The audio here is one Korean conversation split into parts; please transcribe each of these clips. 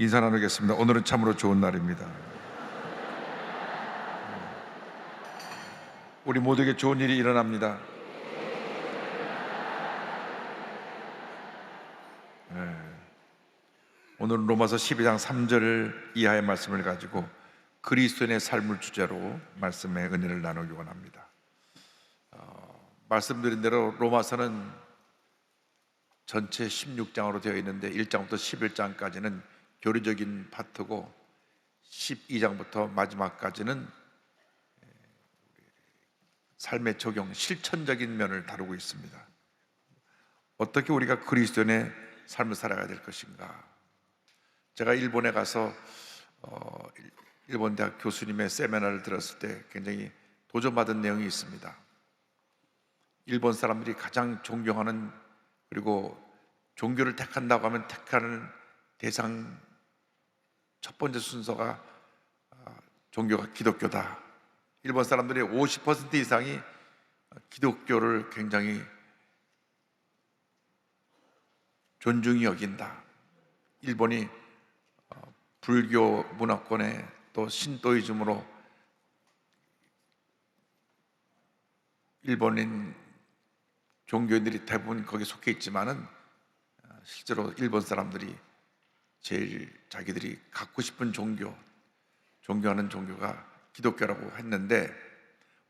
인사 나누겠습니다. 오늘은 참으로 좋은 날입니다. 우리 모두에게 좋은 일이 일어납니다. 오늘은 로마서 12장 3절 이하의 말씀을 가지고 그리스도인의 삶을 주제로 말씀의 은혜를 나누기 원합니다. 말씀드린 대로 로마서는 전체 16장으로 되어 있는데 1장부터 11장까지는 교리적인 파트고 12장부터 마지막까지는 삶의 적용, 실천적인 면을 다루고 있습니다. 어떻게 우리가 그리스도인의 삶을 살아가야 될 것인가? 제가 일본에 가서 일본 대학 교수님의 세미나를 들었을 때 굉장히 도전받은 내용이 있습니다. 일본 사람들이 가장 존경하는, 그리고 종교를 택한다고 하면 택하는 대상 첫 번째 순서가 종교가 기독교다. 일본 사람들의 50% 이상이 기독교를 굉장히 존중히 여긴다. 일본이 불교 문화권에 또 신도이즘으로 일본인 종교인들이 대부분 거기에 속해 있지만은 실제로 일본 사람들이 제일 자기들이 갖고 싶은 존경하는 종교가 기독교라고 했는데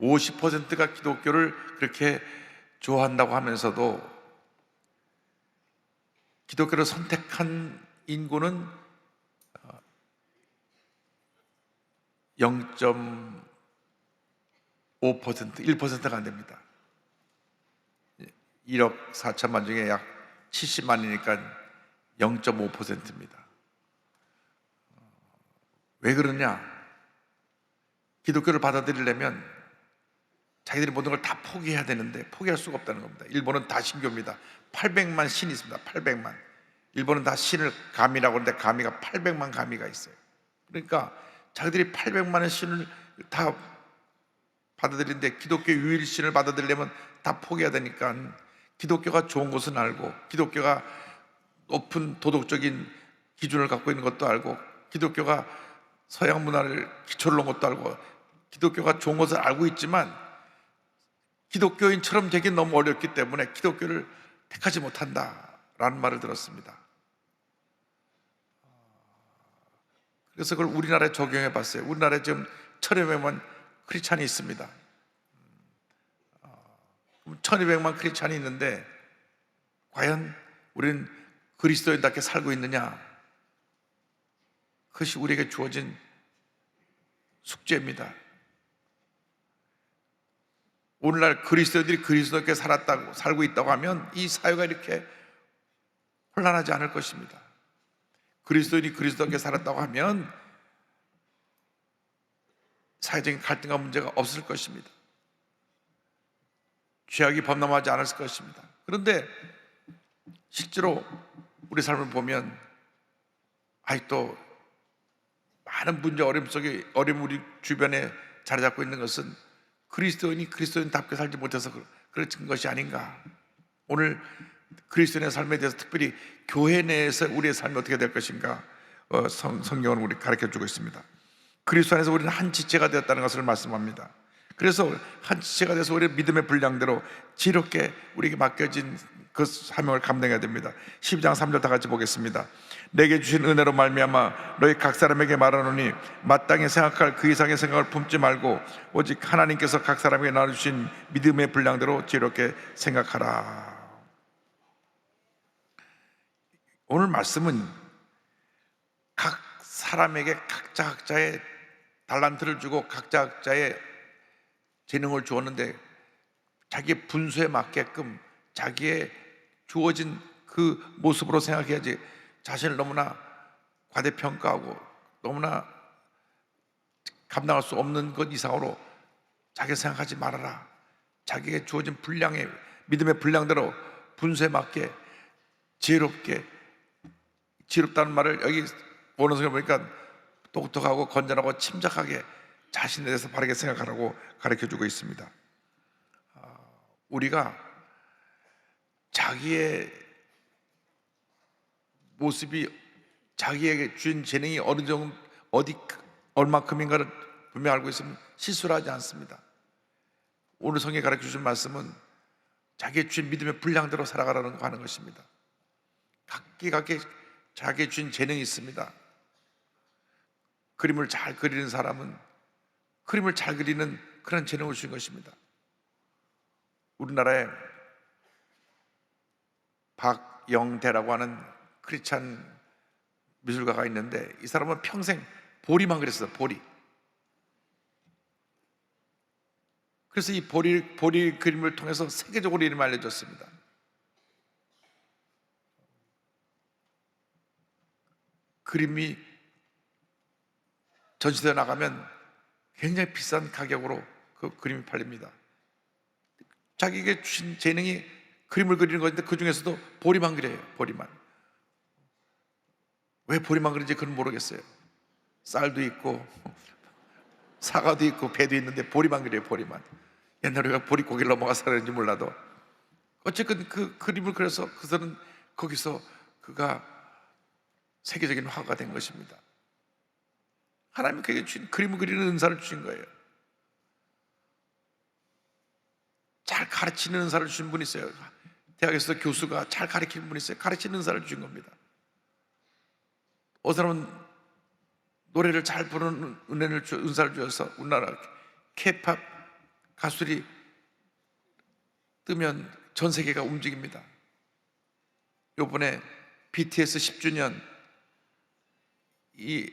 50%가 기독교를 그렇게 좋아한다고 하면서도 기독교를 선택한 인구는 0.5%, 1%가 안 됩니다. 1억 4천만 중에 약 70만이니까 0.5%입니다. 왜 그러냐? 기독교를 받아들이려면 자기들이 모든 걸 다 포기해야 되는데 포기할 수가 없다는 겁니다. 일본은 다 신교입니다. 800만 신이 있습니다. 800만. 일본은 다 신을 가미라고 하는데 가미가 800만 가미가 있어요. 그러니까 자기들이 800만의 신을 다 받아들이는데 기독교 유일신을 받아들이려면 다 포기해야 되니까 기독교가 좋은 것은 알고, 기독교가 높은 도덕적인 기준을 갖고 있는 것도 알고, 기독교가 서양 문화를 기초로 놓은 것도 알고, 기독교가 좋은 것을 알고 있지만 기독교인처럼 되기 너무 어렵기 때문에 기독교를 택하지 못한다라는 말을 들었습니다. 그래서 그걸 우리나라에 적용해 봤어요. 우리나라에 지금 1200만 크리스찬이 있습니다. 1200만 크리스찬이 있는데 과연 우리는 그리스도인답게 살고 있느냐? 그것이 우리에게 주어진 숙제입니다. 오늘날 그리스도인들이 그리스도께 살고 있다고 하면 이 사회가 이렇게 혼란하지 않을 것입니다. 그리스도인이 그리스도께 살았다고 하면 사회적인 갈등과 문제가 없을 것입니다. 죄악이 범람하지 않았을 것입니다. 그런데 실제로 우리 삶을 보면 아직도 많은 문제, 어려움 속에 우리 주변에 자리 잡고 있는 것은 그리스도인이 그리스도인답게 살지 못해서 그런 것이 아닌가. 오늘 그리스도인의 삶에 대해서 특별히 교회 내에서 우리의 삶이 어떻게 될 것인가 성경은 우리 가르쳐주고 있습니다. 그리스도 안에서 우리는 한 지체가 되었다는 것을 말씀합니다. 그래서 한 지체가 돼서 우리의 믿음의 분량대로 지혜롭게 우리에게 맡겨진 그 사명을 감당해야 됩니다. 12장 3절 다 같이 보겠습니다. 내게 주신 은혜로 말미암아 너희 각 사람에게 말하노니 마땅히 생각할 그 이상의 생각을 품지 말고 오직 하나님께서 각 사람에게 나눠주신 믿음의 분량대로 지혜롭게 생각하라. 오늘 말씀은 각 사람에게 각자의 달란트를 주고 각자의 재능을 주었는데 자기의 분수에 맞게끔 자기의 주어진 그 모습으로 생각해야지, 자신을 너무나 과대평가하고 너무나 감당할 수 없는 것 이상으로 자기 생각하지 말아라. 자기에게 주어진 분량의 믿음의 분량대로 분수에 맞게 지혜롭다는 말을 여기 원어성에 보니까 똑똑하고 건전하고 침착하게 자신에 대해서 바르게 생각하라고 가르쳐주고 있습니다. 우리가 자기의 모습이 자기에게 주신 재능이 어느 정도 어디 얼마큼인가를 분명 알고 있으면 실수를 하지 않습니다. 오늘 성경에 가르쳐 주신 말씀은 자기의 주신 믿음의 분량대로 살아가라는 거 하는 것입니다. 각기 자기의 주신 재능이 있습니다. 그림을 잘 그리는 사람은 그림을 잘 그리는 그런 재능을 주신 것입니다. 우리나라에 박영대라고 하는 크리스찬 미술가가 있는데, 이 사람은 평생 보리만 그렸어요. 보리. 그래서 이 보리 그림을 통해서 세계적으로 이름을 알려줬습니다. 그림이 전시대 나가면 굉장히 비싼 가격으로 그 그림이 팔립니다. 자기에게 주신 재능이 그림을 그리는 건데 그 중에서도 보리만 그려요. 보리만. 왜 보리만 그런지 그건 모르겠어요. 쌀도 있고 사과도 있고 배도 있는데 보리만 그려요. 보리만. 옛날에 우리가 보릿고개를 넘어가서 그런지 몰라도 어쨌든 그 그림을 그려서 그들은 거기서 그가 세계적인 화가가 된 것입니다. 하나님이 그에게 주신 그림을 그리는 은사를 주신 거예요. 잘 가르치는 은사를 주신 분이 있어요. 대학에서 교수가 잘 가르치는 분이 있어요. 가르치는 은사를 주신 겁니다. 어떤 사람은 노래를 잘 부르는 은사를 주어서 우리나라 K-팝 가수들이 뜨면 전 세계가 움직입니다. 요번에 BTS 10주년 이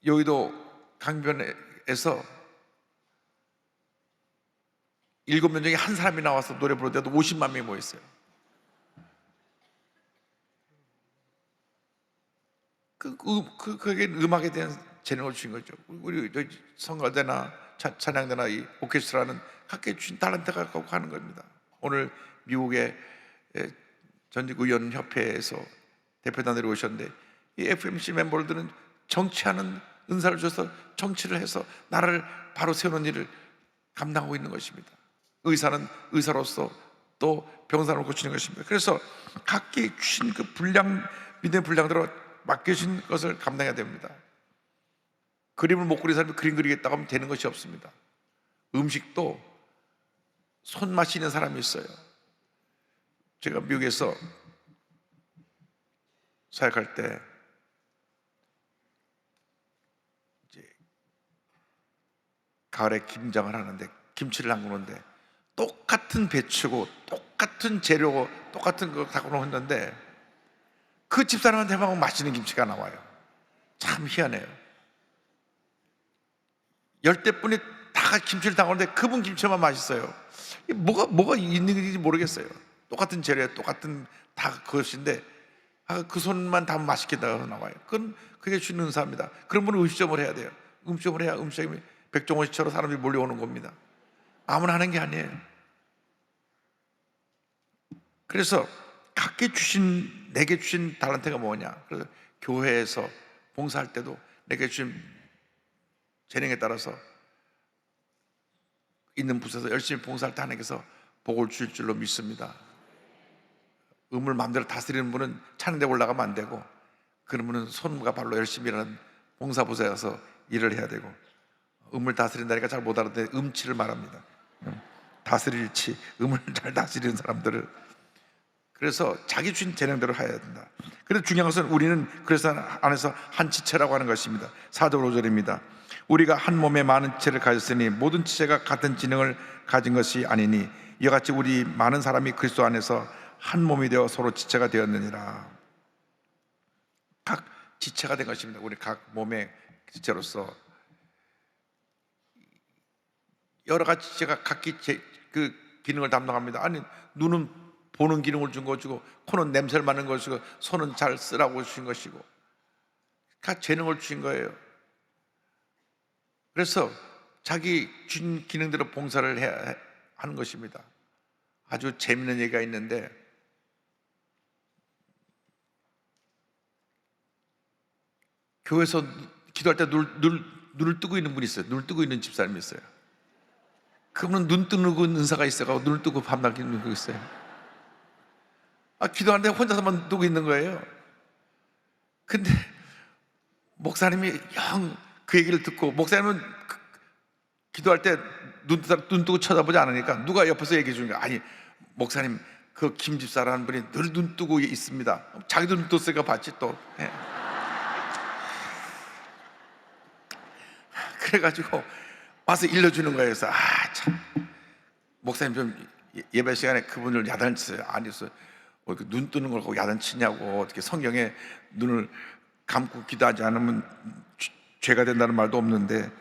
여의도 강변에서 7명 중에 한 사람이 나와서 노래 부르는데도 50만 명이 모였어요. 그게 음악에 대한 재능을 주신 거죠. 우리 성가대나 찬양대나 이 오케스트라는 각기 주신 달란트가 갖고 하는 겁니다. 오늘 미국의 전직의원협회에서 대표단들이 오셨는데, 이 FMC 멤버들은 정치하는 은사를 줘서 정치를 해서 나라를 바로 세우는 일을 감당하고 있는 것입니다. 의사는 의사로서 또 병사를 고치는 것입니다. 그래서 각기 주신 그 분량, 믿음의 분량대로 맡겨진 것을 감당해야 됩니다. 그림을 못 그리는 사람이 그림 그리겠다고 하면 되는 것이 없습니다. 음식도 손맛이 있는 사람이 있어요. 제가 미국에서 사역할 때 이제 가을에 김장을 하는데 김치를 담그는데 똑같은 배추고 똑같은 재료고 똑같은 거 다 넣었는데 그 집사람한테만 맛있는 김치가 나와요. 참 희한해요. 10대분이 다 김치를 담그는데 그분 김치만 맛있어요. 뭐가 있는지 모르겠어요. 똑같은 재료에 똑같은 다 그것인데 그 손만 담으면 맛있게 나와요. 그게 주는 은사입니다. 그런 분은 음식점을 해야 돼요. 음식점을 해야 음식점이 백종원 씨처럼 사람들이 몰려오는 겁니다. 아무나 하는 게 아니에요. 그래서 내게 주신 달란트가 뭐냐? 그래서 교회에서 봉사할 때도 내게 주신 재능에 따라서 있는 부서에서 열심히 봉사할 때 하나님께서 복을 줄 줄로 믿습니다. 음을 마음대로 다스리는 분은 찬양대 올라가면 안 되고, 그런 분은 손과 발로 열심히 일하는 봉사부서에 가서 일을 해야 되고, 음을 다스린다니까 잘 못 알아듣는데 음치를 말합니다. 다스릴치, 음을 잘 다스리는 사람들을. 그래서 자기 주신 재능대로 해야 된다. 그래서 중요한 것은 우리는 그래서 안에서 한 지체라고 하는 것입니다. 4절 5절입니다. 우리가 한 몸에 많은 지체를 가졌으니 모든 지체가 같은 지능을 가진 것이 아니니 이와 같이 우리 많은 사람이 그리스도 안에서 한 몸이 되어 서로 지체가 되었느니라. 각 지체가 된 것입니다. 우리 각 몸의 지체로서 여러 가지 지체가 각기 그 기능을 담당합니다. 아니, 눈은 보는 기능을 준 것이고, 코는 냄새를 맡는 것이고, 손은 잘 쓰라고 주신 것이고, 각 재능을 주신 거예요. 그래서 자기 준 기능대로 봉사를 해야 하는 것입니다. 아주 재미있는 얘기가 있는데, 교회에서 기도할 때 눈을 뜨고 있는 분이 있어요. 눈을 뜨고 있는 집사님이 있어요. 그분은 눈 뜨고 은사가 있어요. 눈을 뜨고 밤낮 기는 거 있어요. 기도하는데 혼자서만 뜨고 있는 거예요. 근데 목사님이 영 그 얘기를 듣고, 목사님은 기도할 때 눈 뜨고 쳐다보지 않으니까 누가 옆에서 얘기해 주는 거야. 아니, 목사님 그 김 집사라는 분이 늘 눈 뜨고 있습니다. 자기도 눈 떴으니까 봤지 또. 예. 그래가지고 와서 일러주는 거예요. 그래서 참, 목사님 좀 예배 시간에 그분을 야단치세요. 아니었어요. 눈 뜨는 걸 갖고 야단치냐고. 어떻게 성경에 눈을 감고 기도하지 않으면 죄가 된다는 말도 없는데,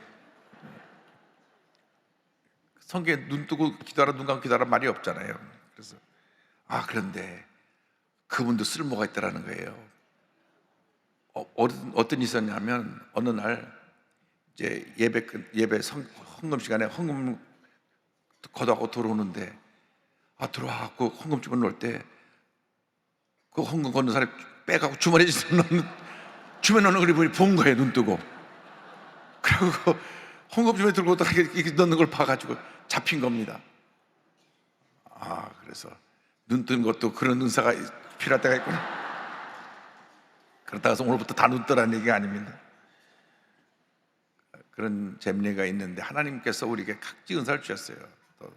성경에 눈 뜨고 기도하라, 눈 감고 기도하라 말이 없잖아요. 그래서 그런데 그분도 쓸모가 있다라는 거예요. 어떤 일이 있었냐면, 어느 날 이제 예배 헌금 시간에 헌금 거두고 들어오는데, 들어와갖고 헌금집을 놓을 때 그 헌금 걷는 사람이 빼가고 주머니에 넣는 걸 이분이 본 거예요. 눈 뜨고. 그리고 헌금집에 들고 오다가 이렇게 넣는 걸 봐가지고 잡힌 겁니다. 그래서 눈 뜨는 것도 그런 은사가 필요할 때가 있구나. 그렇다고 해서 오늘부터 다 눈 뜨라는 얘기가 아닙니다. 그런 재미가 있는데, 하나님께서 우리에게 각지 은사를 주셨어요. 또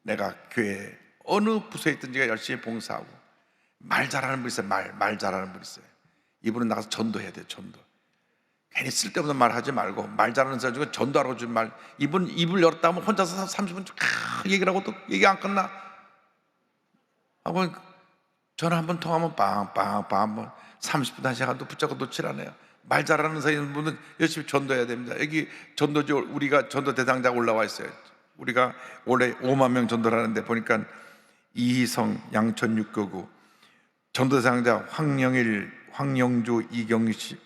내가 교회 어느 부서에 있든지 열심히 봉사하고, 말 잘하는 분 있어요. 말 잘하는 분 있어요. 이분은 나가서 전도해야 돼요. 전도. 괜히 쓸데없는 말 하지 말고, 말 잘하는 사람 중에 전도하라고 준 말, 이분 입을 열었다 하면 혼자서 30분 얘기를 하고 또 얘기 안 끝나 하고, 전화 한번 통하면 빵빵빵 한번 30분 1시간도 붙잡고 놓질 않아요. 말 잘하는 분은 열심히 전도해야 됩니다. 여기 전도지, 우리가 전도 대상자가 올라와 있어요. 우리가 올해 5만 명 전도를 하는데, 보니까 이희성, 양천 6교구 전도 대상자 황영일, 황영주, 이경식,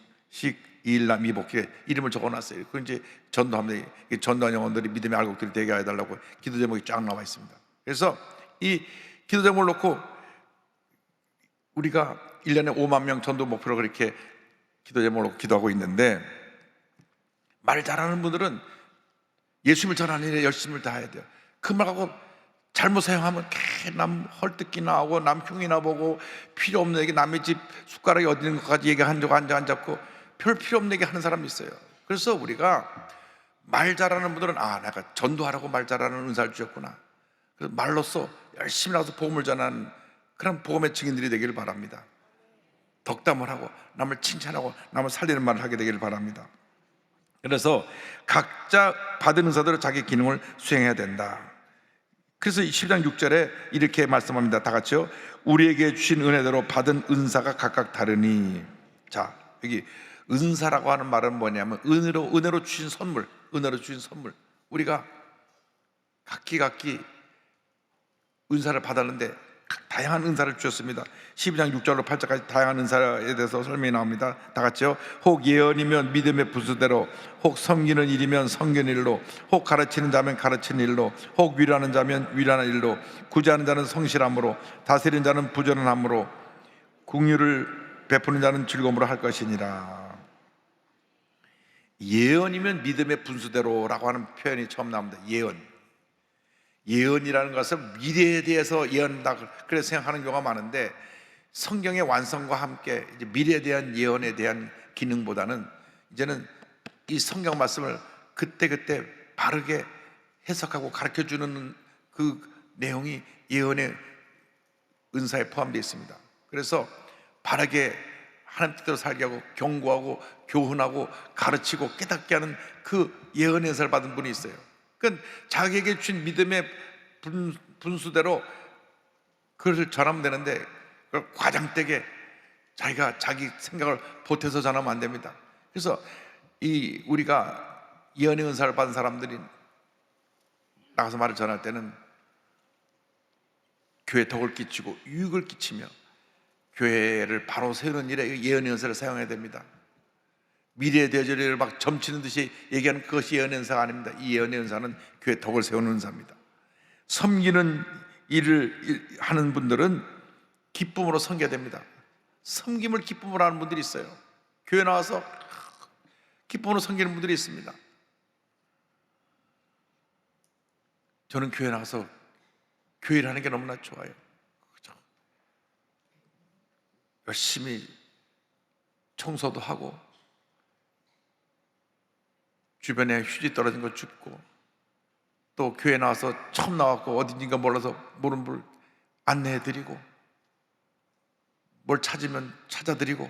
이일남, 이복희 이름을 적어놨어요. 그 이제 전도하면 전도한 영혼들이 믿음의 알곡들이 되게 해달라고 기도 제목이 쫙 나와 있습니다. 그래서 이 기도 제목을 놓고 우리가 1년에 5만 명 전도 목표로 그렇게 기도 제목으로 기도하고 있는데, 말 잘하는 분들은 예수님을 전하는 일에 열심을 다해야 돼요. 그 말하고 잘못 사용하면 남 헐뜯기나 하고, 남 흉이나 보고, 필요 없는 얘기, 남의 집 숟가락이 어디 있는 것까지 얘기한 적 안 잡고 별 필요 없는 얘기 하는 사람이 있어요. 그래서 우리가 말 잘하는 분들은 내가 전도하라고 말 잘하는 은사를 주셨구나. 그래서 말로써 열심히 나가서 복음을 전하는 그런 복음의 증인들이 되기를 바랍니다. 덕담을 하고 남을 칭찬하고 남을 살리는 말을 하게 되기를 바랍니다. 그래서 각자 받은 은사대로 자기 기능을 수행해야 된다. 그래서 10장 6절에 이렇게 말씀합니다. 다 같이요. 우리에게 주신 은혜대로 받은 은사가 각각 다르니. 자, 여기 은사라고 하는 말은 뭐냐면 은혜로 주신 선물, 은혜로 주신 선물. 우리가 각기 은사를 받았는데 다양한 은사를 주셨습니다. 12장 6절로 8절까지 다양한 은사에 대해서 설명이 나옵니다. 다 같이요. 혹 예언이면 믿음의 분수대로, 혹 섬기는 일이면 섬기는 일로, 혹 가르치는 자면 가르치는 일로, 혹 위로하는 자면 위로하는 일로, 구제하는 자는 성실함으로, 다스리는 자는 부지런함으로, 긍휼을 베푸는 자는 즐거움으로 할 것이니라. 예언이면 믿음의 분수대로라고 하는 표현이 처음 나옵니다. 예언이라는 것은 미래에 대해서 예언한다, 그래서 생각하는 경우가 많은데, 성경의 완성과 함께 이제 미래에 대한 예언에 대한 기능보다는 이제는 이 성경 말씀을 그때그때 바르게 해석하고 가르쳐주는 그 내용이 예언의 은사에 포함되어 있습니다. 그래서 바르게 하나님 뜻대로 살게 하고 경고하고 교훈하고 가르치고 깨닫게 하는 그 예언의 은사를 받은 분이 있어요. 그건 자기에게 주신 믿음의 분수대로 그것을 전하면 되는데, 그걸 과장되게 자기가 자기 생각을 보태서 전하면 안 됩니다. 그래서 우리가 예언의 은사를 받은 사람들이 나가서 말을 전할 때는 교회에 덕을 끼치고 유익을 끼치며 교회를 바로 세우는 일에 예언의 은사를 사용해야 됩니다. 미래의 대저리를 막 점치는 듯이 얘기하는 그것이 예언의 은사가 아닙니다. 이 예언의 은사는 교회 덕을 세우는 은사입니다. 섬기는 일을 하는 분들은 기쁨으로 섬겨야 됩니다. 섬김을 기쁨으로 하는 분들이 있어요. 교회 나와서 기쁨으로 섬기는 분들이 있습니다. 저는 교회 나가서 교회를 하는 게 너무나 좋아요. 그렇죠? 열심히 청소도 하고 주변에 휴지 떨어진 거 줍고, 또 교회 나와서 처음 나왔고 어딘가 몰라서 모르는 분 안내해드리고, 뭘 찾으면 찾아드리고,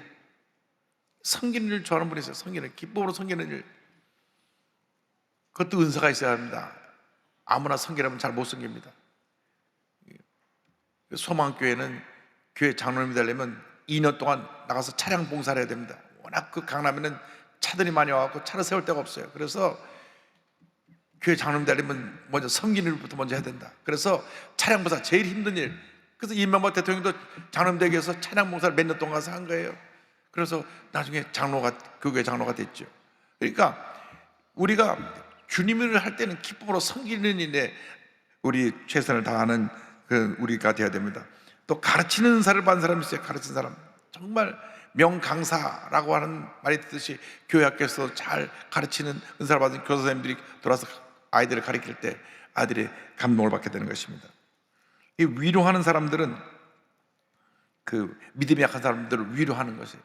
섬기는 일 좋아하는 분이 있어요. 섬기는, 기쁨으로 섬기는 일. 그것도 은사가 있어야 합니다. 아무나 섬기라면 잘 못 섬깁니다. 소망교회는 교회 장로님이 되려면 2년 동안 나가서 차량 봉사를 해야 됩니다. 워낙 그 강남에는 차들이 많이 와갖고 차를 세울 데가 없어요. 그래서 교회 장로님 되려면 먼저 섬기는 일부터 먼저 해야 된다. 그래서 차량 봉사 제일 힘든 일. 그래서 이명박 대통령도 장로님 되기 위해서 차량 봉사를 몇 년 동안 가서 한 거예요. 그래서 나중에 교회 장로가 됐죠. 그러니까 우리가 주님을 할 때는 기쁨으로 섬기는 일에 우리 최선을 다하는 우리가 되어야 됩니다. 또 가르치는 은사를 받은 사람이 있어요. 가르치는 사람, 정말 명강사라고 하는 말이 듣듯이 교회 학교에서 잘 가르치는 은사를 받은 교사 선생님들이 돌아서 아이들을 가르칠 때 아이들이 감동을 받게 되는 것입니다. 이 위로하는 사람들은 그 믿음이 약한 사람들을 위로하는 것이에요.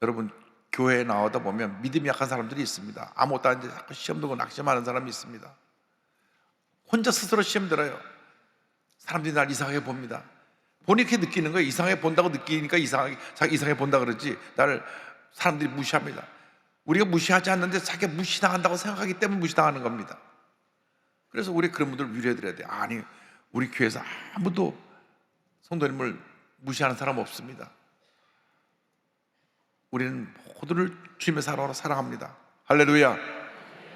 여러분, 교회에 나오다 보면 믿음이 약한 사람들이 있습니다. 아무것도 안 돼 자꾸 시험 들고 낙심하는 사람이 있습니다. 혼자 스스로 시험 들어요. 사람들이 날 이상하게 봅니다. 본인이 그렇게 느끼는 거예요. 이상하게 본다고 느끼니까 이상하게 본다 그러지, 나를 사람들이 무시합니다. 우리가 무시하지 않는데 자기가 무시당한다고 생각하기 때문에 무시당하는 겁니다. 그래서 우리 그런 분들 위로해드려야 돼요. 아니, 우리 교회에서 아무도 성도님을 무시하는 사람 없습니다. 우리는 모두를 주님의 사랑으로 사랑합니다. 할렐루야.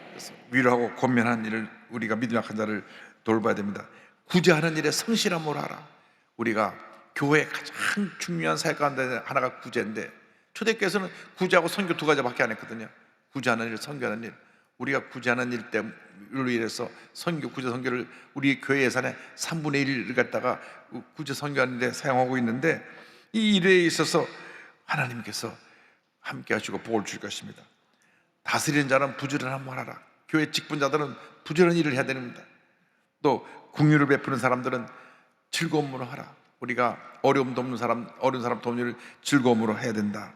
그래서 위로하고 권면하는 일을, 우리가 믿음 약한 자를 돌봐야 됩니다. 구제하는 일에 성실함으로 하라. 우리가 교회의 가장 중요한 사역 가운데 하나가 구제인데, 초대교회에서는 구제하고 선교 두 가지밖에 안 했거든요. 구제하는 일, 선교하는 일. 우리가 구제하는 일 때문에 인해서 구제 선교를 우리 교회 예산의 3분의 1을 갖다가 구제 선교하는 데 사용하고 있는데, 이 일에 있어서 하나님께서 함께 하시고 복을 줄 것입니다. 다스리는 자는 부지런함을 하라. 교회 직분자들은 부지런히 일을 해야 됩니다. 또 긍휼을 베푸는 사람들은 즐거움으로 하라. 우리가 어려움 돕는 사람, 어려운 사람 돕는 일을 즐거움으로 해야 된다.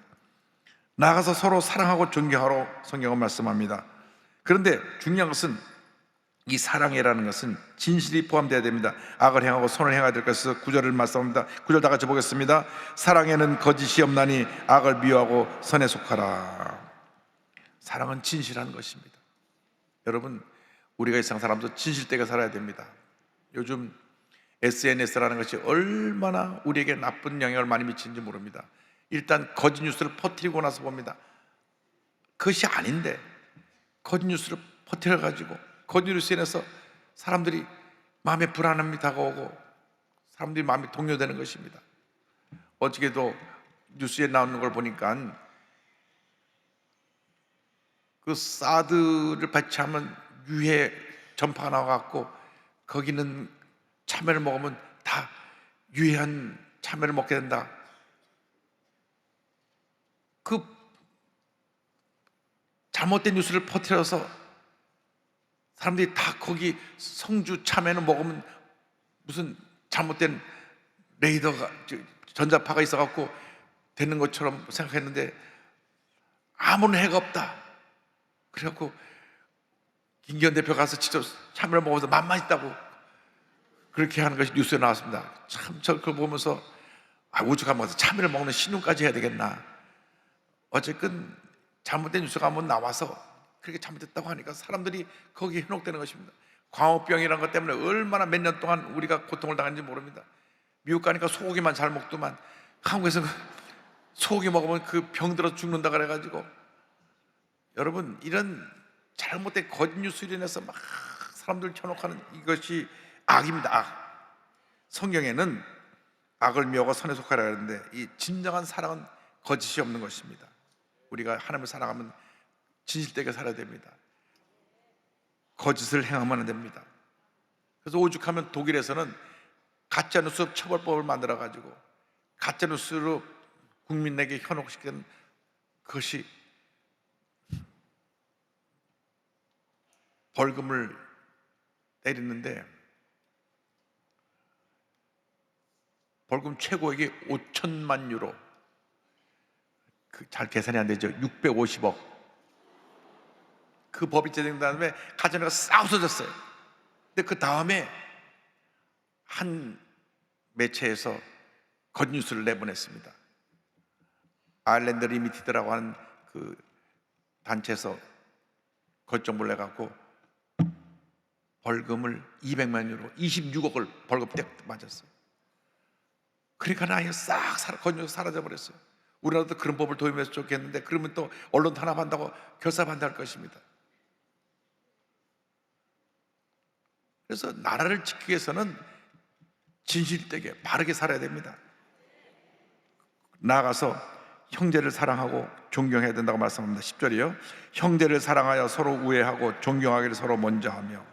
나아가서 서로 사랑하고 존경하러 성경은 말씀합니다. 그런데 중요한 것은 이 사랑이라는 것은 진실이 포함되어야 됩니다. 악을 행하고 선을 행해야 될 것에서 9절을 말씀합니다. 9절 다 같이 보겠습니다. 사랑에는 거짓이 없나니 악을 미워하고 선에 속하라. 사랑은 진실한 것입니다. 여러분, 우리가 이 세상 사람도 진실되게 살아야 됩니다. 요즘 SNS라는 것이 얼마나 우리에게 나쁜 영향을 많이 미치는지 모릅니다. 일단 거짓 뉴스를 퍼뜨리고 나서 봅니다. 그것이 아닌데 거짓 뉴스를 퍼뜨려가지고 거짓 뉴스에 인해서 사람들이 마음에 불안함이 다가오고 사람들이 마음이 동요되는 것입니다. 어저께도 뉴스에 나오는 걸 보니까 그 사드를 배치하면 유해 전파가 나와갖고 거기는 참외를 먹으면 다 유해한 참외를 먹게 된다. 그 잘못된 뉴스를 퍼뜨려서 사람들이 다 거기 성주 참외는 먹으면 무슨 잘못된 레이더가, 전자파가 있어갖고 되는 것처럼 생각했는데 아무런 해가 없다. 그래갖고 김기현 대표 가서 직접 참외를 먹어서 맛만 있다고 그렇게 하는 것이 뉴스에 나왔습니다. 참, 저 그걸 보면서 오죽하면 가서 참외를 먹는 신용까지 해야 되겠나. 어쨌든 잘못된 뉴스가 한번 나와서 그렇게 잘못됐다고 하니까 사람들이 거기에 현혹되는 것입니다. 광우병이라는 것 때문에 얼마나 몇 년 동안 우리가 고통을 당했는지 모릅니다. 미국 가니까 소고기만 잘 먹더만 한국에서 소고기 먹으면 그 병 들어 죽는다 그래가지고, 여러분, 이런 잘못된 거짓 뉴스로 인해서 막 사람들 현혹하는 이것이 악입니다. 악. 성경에는 악을 미워하고 선에 속하라 하는데 이 진정한 사랑은 거짓이 없는 것입니다. 우리가 하나님을 사랑하면 진실되게 살아야 됩니다. 거짓을 행하면 안 됩니다. 그래서 오죽하면 독일에서는 가짜뉴스 처벌법을 만들어가지고 가짜뉴스로 국민에게 현혹시키는 그것이 벌금을 때리는데 벌금 최고액이 5천만 유로, 잘 계산이 안 되죠. 650억. 그 법이 제정된 다음에 가정회가 싹 없어졌어요. 근데 그 다음에 한 매체에서 겉뉴스를 내보냈습니다. 아일랜드 리미티드라고 하는 그 단체에서 겉정보를 내갖고 벌금을 200만 유로, 26억을 벌금 딱 맞았어요. 그러니까 아예 싹 겉뉴스 사라져버렸어요. 우리나라도 그런 법을 도입해서 좋겠는데, 그러면 또 언론 탄압한다고 결사반대할 것입니다. 그래서 나라를 지키기 위해서는 진실되게 바르게 살아야 됩니다. 나아가서 형제를 사랑하고 존경해야 된다고 말씀합니다. 10절이요. 형제를 사랑하여 서로 우애하고 존경하기를 서로 먼저 하며.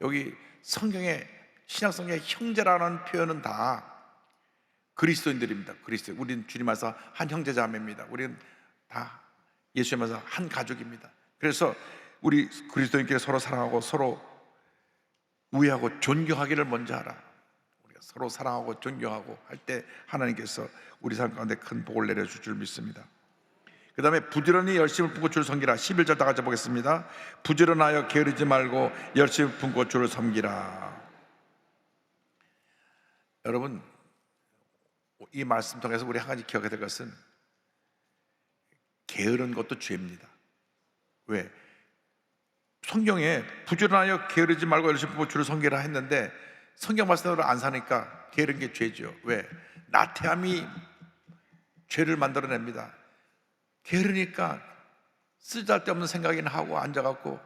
여기 성경에, 신약성경에 형제라는 표현은 다 그리스도인들입니다. 그리스도. 우리는 주님 안에서 한 형제자매입니다. 우리는 다 예수 안에서 한 가족입니다. 그래서 우리 그리스도인끼리 서로 사랑하고 서로 우애하고 존경하기를 먼저 하라. 우리가 서로 사랑하고 존경하고 할 때 하나님께서 우리 삶 가운데 큰 복을 내려줄 줄 믿습니다. 그 다음에 부지런히 열심을 품고 주를 섬기라. 11절 다 같이 보겠습니다. 부지런하여 게으르지 말고 열심을 품고 주를 섬기라. 여러분, 이 말씀 통해서 우리 한 가지 기억해야 될 것은 게으른 것도 죄입니다. 왜? 성경에 부지런하여 게으르지 말고 열심히 품고 주를 섬기라 했는데 성경 말씀대로 안 사니까 게으른 게 죄죠. 왜? 나태함이 죄를 만들어냅니다. 게으르니까 쓰잘데없는 생각이나 하고 앉아갖고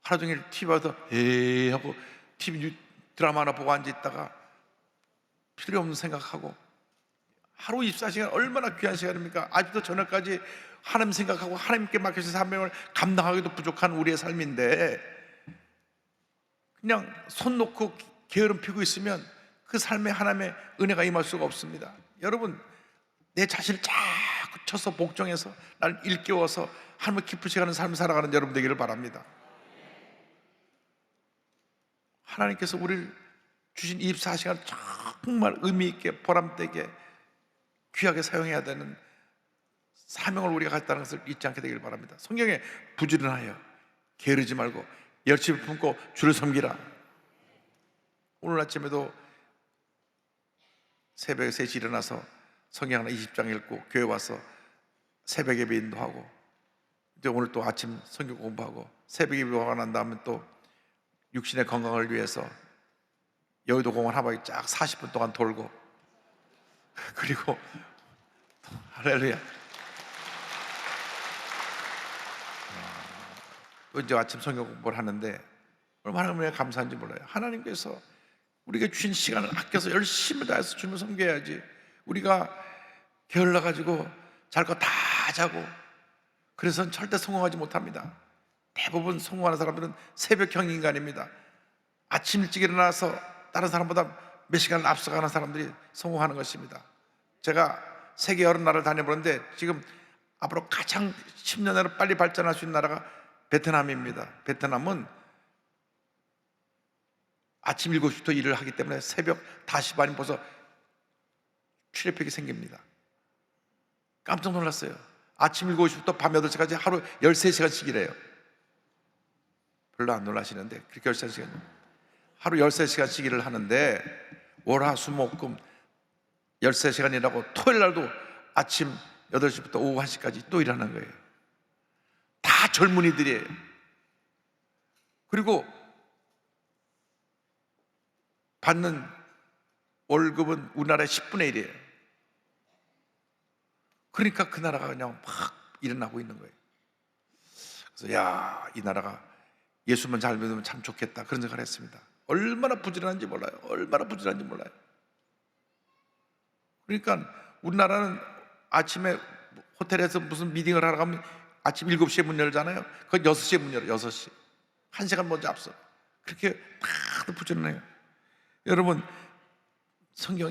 하루 종일 TV 봐서 에이 하고 TV 드라마 하나 보고 앉아있다가 필요 없는 생각하고, 하루 24시간 얼마나 귀한 시간입니까? 아직도 저녁까지 하나님 생각하고 하나님께 맡겨진 사명을 감당하기도 부족한 우리의 삶인데, 그냥 손 놓고 게으름 피고 있으면 그 삶에 하나님의 은혜가 임할 수가 없습니다. 여러분, 내 자신을 자꾸 쳐서 복종해서 나를 일깨워서 하나님을 기쁘시게 하는 삶을 살아가는 여러분 되기를 바랍니다. 하나님께서 우리를 주신 24시간 정말 의미 있게 보람되게 귀하게 사용해야 되는 사명을 우리가 갖다는 것을 잊지 않게 되길 바랍니다. 성경에 부지런하여 게으르지 말고 열심히 품고 주를 섬기라. 오늘 아침에도 새벽에 3시 일어나서 성경 하나 20장 읽고 교회 와서 새벽 예배 인도하고, 이제 오늘 또 아침 성경 공부하고 새벽 예배가 난 다음에 또 육신의 건강을 위해서 여의도 공원 한바퀴 쫙 40분 동안 돌고, 그리고 할렐루야, 또 이제 아침 성경 공부를 하는데 얼마나 하나님께 감사한지 몰라요. 하나님께서 우리가 주신 시간을 아껴서 열심히 다해서 주님을 섬겨야지, 우리가 게을러가지고 잘 거 다 자고 그래서는 절대 성공하지 못합니다. 대부분 성공하는 사람들은 새벽형 인간입니다. 아침 일찍 일어나서 다른 사람보다 몇 시간을 앞서가는 사람들이 성공하는 것입니다. 제가 세계 여러 나라를 다녀보는데 지금 앞으로 가장 10년 내로 빨리 발전할 수 있는 나라가 베트남입니다. 베트남은 아침 7시부터 일을 하기 때문에 새벽 5시 반이 벌써 출애픽이 생깁니다. 깜짝 놀랐어요. 아침 7시부터 밤 8시까지 하루 13시간씩 일해요. 별로 안 놀라시는데 그렇게 13시간, 하루 13시간씩 일을 하는데 월화수목금 13시간 일하고 토요일 날도 아침 8시부터 오후 1시까지 또 일하는 거예요. 다 젊은이들이에요. 그리고 받는 월급은 우리나라의 10분의 1이에요. 그러니까 그 나라가 그냥 막 일어나고 있는 거예요. 그래서 야, 이 나라가 예수만 잘 믿으면 참 좋겠다, 그런 생각을 했습니다. 얼마나 부지런한지 몰라요. 얼마나 부지런한지 몰라요. 그러니까 우리나라는 아침에 호텔에서 무슨 미팅을 하러 가면 아침 7시에 문 열잖아요. 그건 6시에 문 열어요. 6시 1시간 먼저 앞서. 그렇게 다들 부지런해요. 여러분, 성경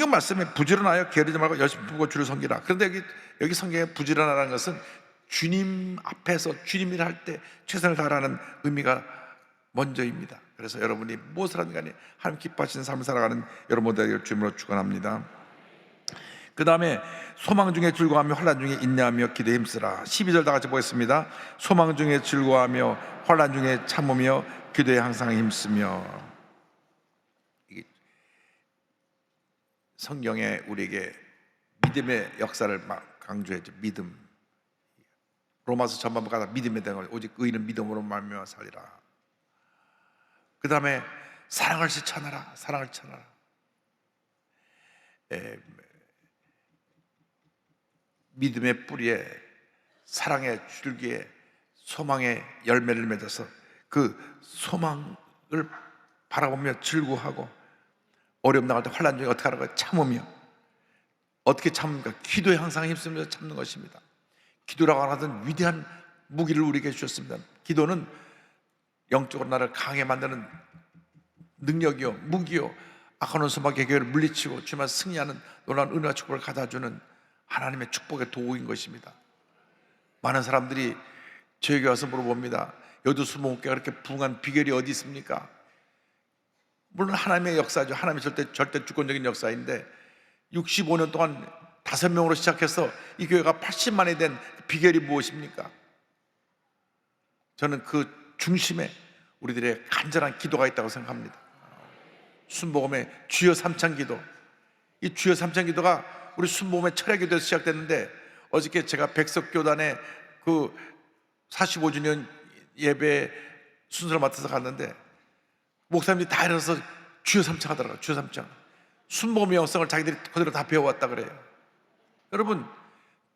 말씀에 부지런하여 게으르지 말고 열심히 품고 주를 섬기라. 그런데 여기 성경에 부지런하라는 것은 주님 앞에서 주님 일을 할 때 최선을 다하라는 의미가 먼저입니다. 그래서 여러분이 무엇을 하든 간에 하나님 기뻐하시는 삶을 살아가는 여러분 모두에게 주님으로 축원합니다. 그 다음에 소망 중에 즐거워하며 환난 중에 인내하며 기도에 힘쓰라. 12절 다 같이 보겠습니다. 소망 중에 즐거워하며 환난 중에 참으며 기도에 항상 힘쓰며. 성경에 우리에게 믿음의 역사를 막 강조했죠. 믿음. 로마서 전반부가 다 믿음에 대한 거예요. 오직 의인은 믿음으로 말미암아 살리라. 그 다음에 사랑을 실천하라. 사랑을 전하라. 믿음의 뿌리에 사랑의 줄기에 소망의 열매를 맺어서 그 소망을 바라보며 즐거워하고 어려움 나갈 때 환난 중에 어떻게 하라고요? 참으며. 어떻게 참습니까? 기도에 항상 힘쓰면서 참는 것입니다. 기도라고 하는 위대한 무기를 우리에게 주셨습니다. 기도는 영적으로 나를 강하게 만드는 능력이요, 무기요, 악한 원수마귀 계획을 물리치고 주만 승리하는 놀라운 은혜와 축복을 가져주는 하나님의 축복의 도구인 것입니다. 많은 사람들이 저에게 와서 물어봅니다. 여두수 목회가 그렇게 부흥한 비결이 어디 있습니까? 물론 하나님의 역사죠. 하나님의 절대 주권적인 역사인데 65년 동안 5명으로 시작해서 이 교회가 80만이 된 비결이 무엇입니까? 저는 그 중심에 우리들의 간절한 기도가 있다고 생각합니다. 순복음의 주여 삼창 기도, 이 주여 삼창 기도가 우리 순복음의 철야 기도에서 시작됐는데, 어저께 제가 백석교단의 그 45주년 예배 순서를 맡아서 갔는데 목사님들이 다 일어나서 주여 삼창 하더라고요. 주여 삼창. 순복음의 영성을 자기들이 그대로 다 배워왔다 그래요. 여러분,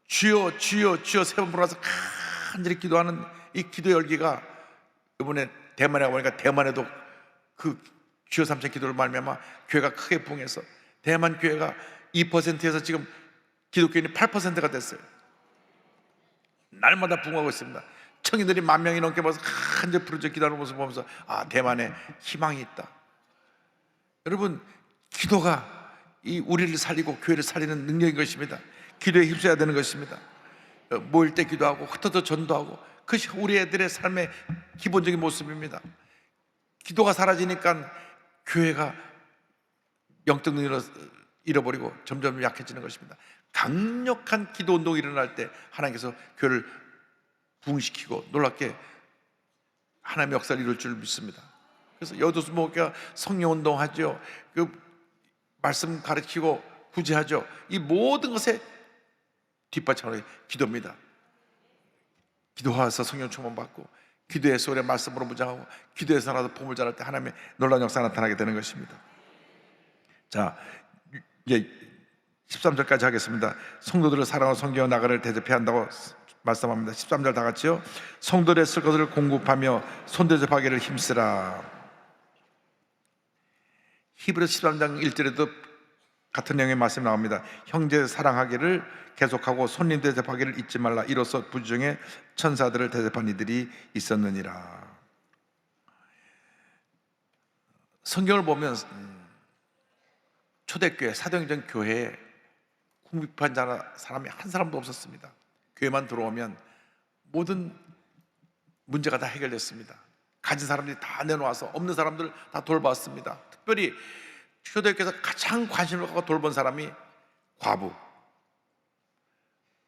주여 주여 주여 세 번 불어서 간절히 기도하는 이 기도 열기가 이번에 대만에 가보니까 대만에도 그 주여 삼창 기도를 말미암아 교회가 크게 부흥해서 대만 교회가 2%에서 지금 기독교인이 8%가 됐어요. 날마다 부흥하고 있습니다. 청인들이 10,000명이 넘게 모여서 간절히 부르짖어 기도하는 모습을 보면서 아, 대만에 희망이 있다. 여러분, 기도가 이 우리를 살리고 교회를 살리는 능력인 것입니다. 기도에 힘써야 되는 것입니다. 모일 때 기도하고 흩어져 전도하고, 그것이 우리 애들의 삶의 기본적인 모습입니다. 기도가 사라지니까 교회가 영적 능력을 잃어버리고 점점 약해지는 것입니다. 강력한 기도 운동이 일어날 때 하나님께서 교회를 부흥시키고 놀랍게 하나님의 역사를 이룰 줄 믿습니다. 그래서 여도수 목회가 성령 운동하죠. 그 말씀 가르치고 구제하죠. 이 모든 것에 뒷받침하는 기도입니다. 기도하서 성령 충만 받고, 기도해서 우리의 말씀으로 무장하고, 기도해서 나도 봄을 자랄 때 하나님의 놀라운 역사가 나타나게 되는 것입니다. 자, 이제 13절까지 하겠습니다. 성도들을 사랑하고 성경의 나그네를 대접해야 한다고 말씀합니다. 13절 다 같이요. 성도들의 쓸 것을 공급하며 손대접하기를 힘쓰라. 히브리서 13장 1절에도 같은 내용의 말씀이 나옵니다. 형제 사랑하기를 계속하고 손님 대접하기를 잊지 말라. 이로써 부중에 천사들을 대접한 이들이 있었느니라. 성경을 보면 초대교회, 사도행전 교회에 궁핍한 사람이 한 사람도 없었습니다. 교회만 들어오면 모든 문제가 다 해결됐습니다. 가진 사람들이 다 내놓아서 없는 사람들 다 돌봤습니다. 특별히 초대교회에서 가장 관심을 갖고 돌본 사람이 과부,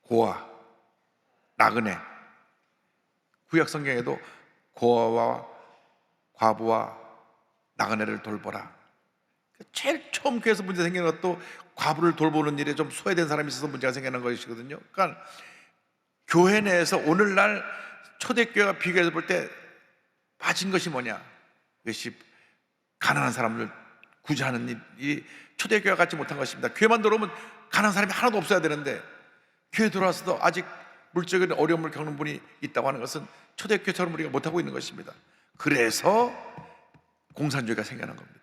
고아, 나그네. 구약 성경에도 고아와 과부와 나그네를 돌보라. 제일 처음 교회에서 문제 생기는 것도 과부를 돌보는 일에 좀 소외된 사람이 있어서 문제가 생기는 것이거든요. 그러니까 교회 내에서 오늘날 초대교회가 비교해서 볼 때 빠진 것이 뭐냐? 이것이 가난한 사람을 구제하는 일이 초대교회가 갖지 못한 것입니다. 교회만 들어오면 가난한 사람이 하나도 없어야 되는데, 교회 들어와서도 아직 물질적인 어려움을 겪는 분이 있다고 하는 것은 초대교회처럼 우리가 못하고 있는 것입니다. 그래서 공산주의가 생겨난 겁니다.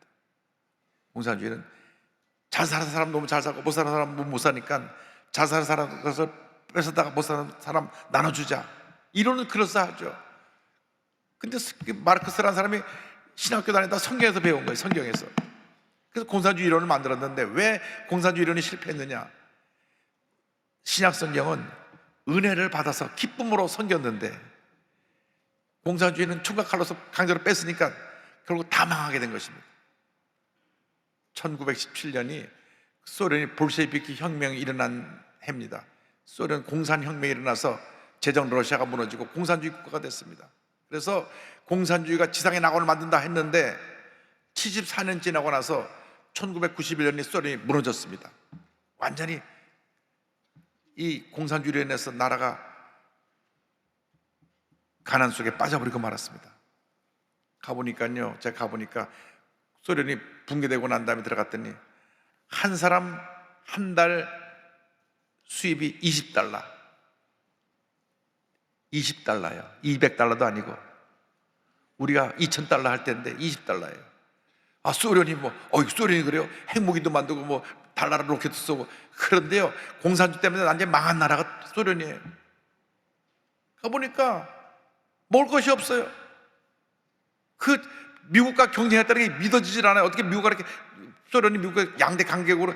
공산주의는 잘 사는 사람 너무 잘 살고 못 사는 사람 못 사니까 잘 사는 사람 가서 뺏어다가 못 사는 사람 나눠주자. 이론은 그럴싸하죠. 근데 마르크스라는 사람이 신학교 다니다 성경에서 배운 거예요. 성경에서. 그래서 공산주의 이론을 만들었는데 왜 공산주의 이론이 실패했느냐? 신약 성경은 은혜를 받아서 기쁨으로 섬겼는데, 공산주의는 총각 칼로서 강제로 뺐으니까 결국 다 망하게 된 것입니다. 1917년이 소련이 볼셰비키 혁명이 일어난 해입니다. 소련 공산혁명이 일어나서 제정 러시아가 무너지고 공산주의 국가가 됐습니다. 그래서 공산주의가 지상의 낙원을 만든다 했는데 74년 지나고 나서 1991년에 소련이 무너졌습니다. 완전히 이 공산주의로 인해서 나라가 가난 속에 빠져버리고 말았습니다. 제가 가보니까 소련이 붕괴되고 난 다음에 들어갔더니 한 사람 한 달 수입이 20달러, 20달러요. 200달러도 아니고 우리가 2000달러 할 때인데 20달러예요. 아, 소련이 소련이 그래요? 핵무기도 만들고 달나라 로켓도 쏘고. 그런데요, 공산주의 때문에 완전히 망한 나라가 소련이에요. 가보니까 먹을 것이 없어요. 미국과 경쟁했다는 게 믿어지질 않아요. 어떻게 소련이 미국과 양대 강국으로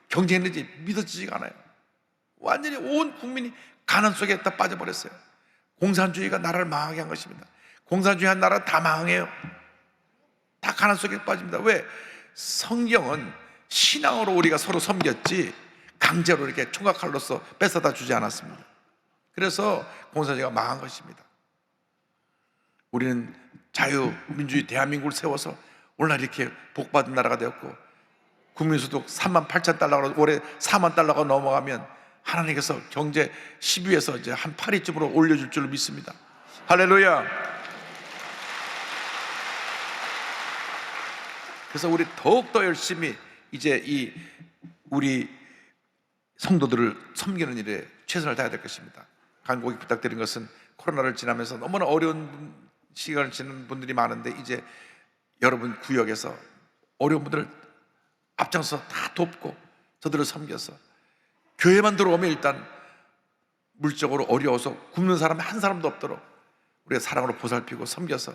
경쟁했는지 믿어지지가 않아요. 완전히 온 국민이 가난 속에 다 빠져버렸어요. 공산주의가 나라를 망하게 한 것입니다. 공산주의 한 나라 다 망해요. 다 가난 속에 빠집니다. 왜? 성경은 신앙으로 우리가 서로 섬겼지 강제로 이렇게 총각 칼로서 뺏어다 주지 않았습니다. 그래서 공산주의가 망한 것입니다. 우리는 자유민주주의 대한민국을 세워서 오늘날 이렇게 복받은 나라가 되었고, 국민소득 38,000달러가 올해 4만 달러가 넘어가면 하나님께서 경제 10위에서 이제 한 8위쯤으로 올려줄 줄로 믿습니다. 할렐루야. 그래서 우리 더욱더 열심히 이제 우리 성도들을 섬기는 일에 최선을 다해야 될 것입니다. 간곡히 부탁드린 것은 코로나를 지나면서 너무나 어려운 시간을 지내는 분들이 많은데, 이제 여러분 구역에서 어려운 분들을 앞장서 다 돕고 저들을 섬겨서, 교회만 들어오면 일단 물적으로 어려워서 굶는 사람이 한 사람도 없도록 우리가 사랑으로 보살피고 섬겨서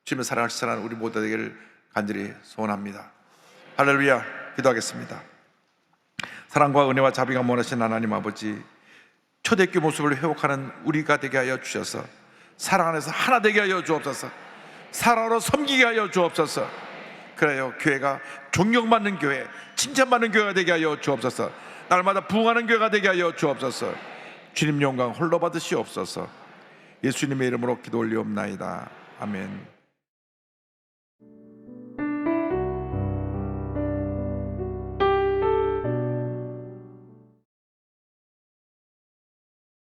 주님의 사랑을 실천하는 우리 모두 되기를 간절히 소원합니다. 할렐루야. 기도하겠습니다. 사랑과 은혜와 자비가 원하신 하나님 아버지, 초대교회 모습을 회복하는 우리가 되게 하여 주셔서 사랑 안에서 하나 되게 하여 주옵소서. 사랑으로 섬기게 하여 주옵소서. 그래요, 교회가 존경받는 교회, 칭찬받는 교회가 되게 하여 주옵소서. 날마다 부흥하는 교회가 되게 하여 주옵소서. 주님 영광 홀로 받으시옵소서. 예수님의 이름으로 기도 올리옵나이다. 아멘.